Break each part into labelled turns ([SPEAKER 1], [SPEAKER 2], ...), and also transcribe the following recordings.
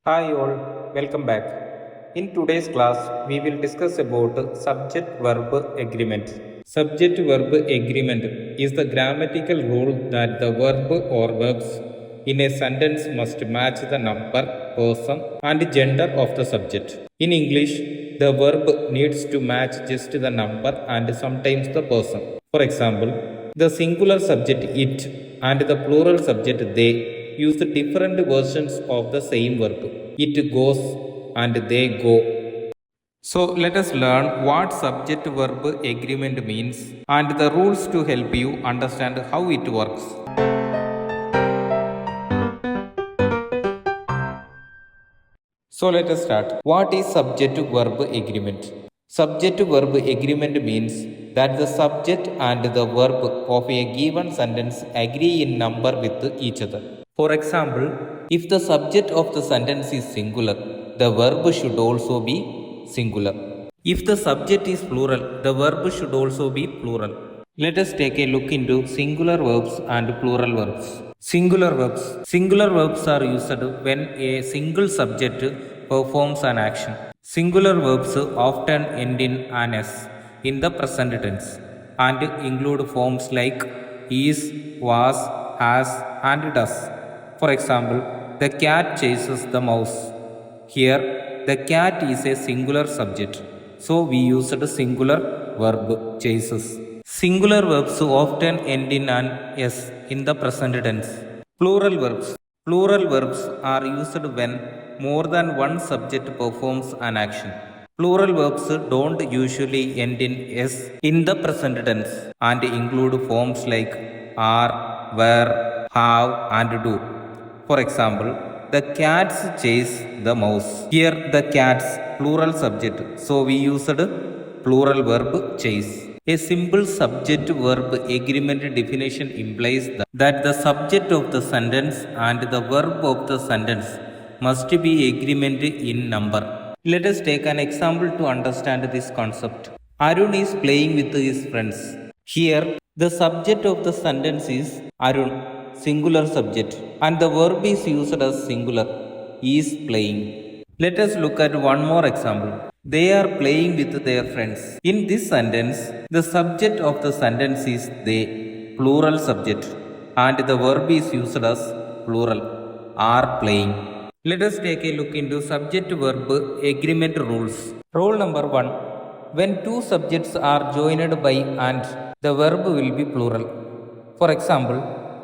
[SPEAKER 1] Hi all, welcome back. In today's class, we will discuss about subject-verb agreement. Subject-verb agreement is the grammatical rule that the verb or verbs in a sentence must match the number, person, and gender of the subject. In English, the verb needs to match just the number and sometimes the person. For example, the singular subject it and the plural subject they use different versions of the same verb. It goes and they go. So let us learn what subject verb agreement means and the rules to help you understand how it works. So let us start. What is subject verb agreement? Subject verb agreement means that the subject and the verb of a given sentence agree in number with each other. For example, if the subject of the sentence is singular, the verb should also be singular. If the subject is plural, the verb should also be plural. Let us take a look into singular verbs and plural verbs. Singular verbs. Singular verbs are used when a single subject performs an action. Singular verbs often end in an s in the present tense and include forms like is, was, has, and does. For example, the cat chases the mouse. Here, the cat is a singular subject, so we used singular verb chases. Singular verbs often end in an s in the present tense. Plural verbs. Plural verbs are used when more than one subject performs an action. Plural verbs don't usually end in s in the present tense and include forms like are, were, have, and do. For example, the cats chase the mouse. Here, the cats plural subject, so we used plural verb chase. A simple subject verb agreement definition implies that the subject of the sentence and the verb of the sentence must be agreement in number. Let us take an example to understand this concept. Arun is playing with his friends. Here, the subject of the sentence is Arun, singular subject, and the verb is used as singular, is playing. Let us look at one more example. They are playing with their friends. In this sentence, the subject of the sentence is they, plural subject, and the verb is used as plural, are playing. Let us take a look into subject verb agreement rules. Rule number 1. When two subjects are joined by and, the verb will be plural. For example,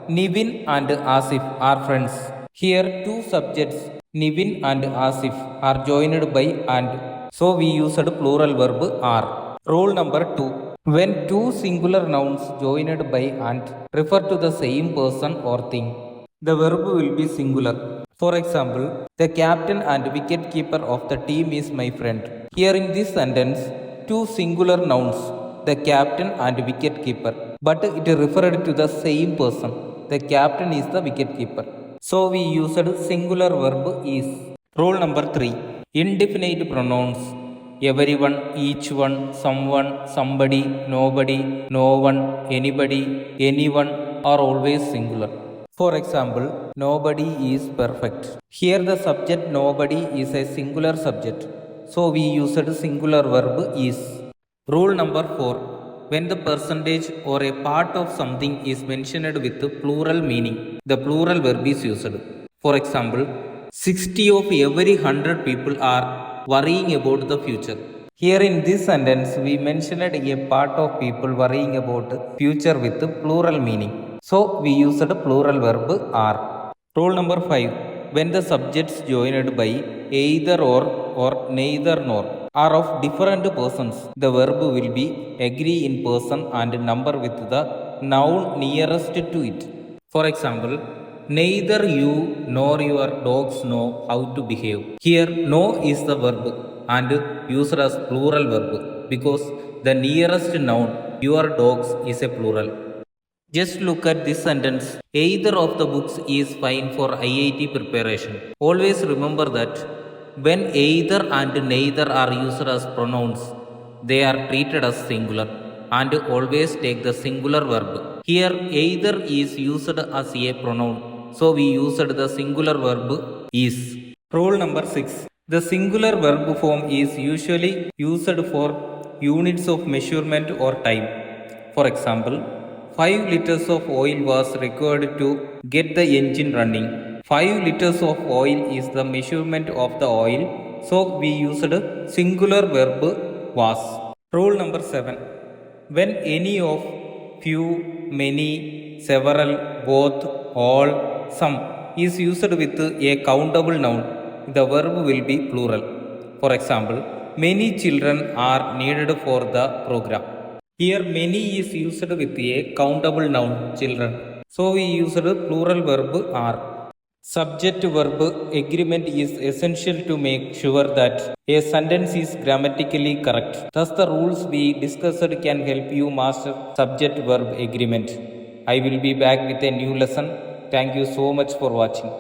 [SPEAKER 1] Nivin and Asif are friends. Here, two subjects, Nivin and Asif, are joined by and, so we used plural verb are. Rule number 2. When two singular nouns joined by and refer to the same person or thing, the verb will be singular. For example, the captain and wicket keeper of the team is my friend. Here in this sentence, two singular nouns, the captain and wicket keeper, but it referred to the same person. The captain is the wicket keeper. So we used singular verb is. Rule number 3. Indefinite pronouns. Everyone, each one, someone, somebody, nobody, no one, anybody, anyone are always singular. For example, nobody is perfect. Here the subject nobody is a singular subject, so we used singular verb is. Rule number 4. When the percentage or a part of something is mentioned with plural meaning, the plural verb is used. For example, 60 of every 100 people are worrying about the future. Here in this sentence, we mentioned a part of people worrying about future with plural meaning. So we used plural verb are. Rule number 5. When the subjects joined by either or neither nor are of different persons, the verb will be agree in person and number with the noun nearest to it. For example, neither you nor your dogs know how to behave. Here, know is the verb and used as plural verb because the nearest noun, your dogs, is a plural. Just look at this sentence. Either of the books is fine for IIT preparation. Always remember that when either and neither are used as pronouns, they are treated as singular and always take the singular verb. Here, either is used as a pronoun, so we used the singular verb is. Rule number 6. The singular verb form is usually used for units of measurement or time. For example, 5 liters of oil was required to get the engine running. 5 liters of oil is the measurement of the oil, so we used singular verb was. Rule number 7. When any of, few, many, several, both, all, some is used with a countable noun, the verb will be plural. For example, many children are needed for the program. Here, many is used with a countable noun, children. So, we used plural verb are. Subject verb agreement is essential to make sure that a sentence is grammatically correct. Thus, the rules we discussed can help you master subject verb agreement. I will be back with a new lesson. Thank you so much for watching.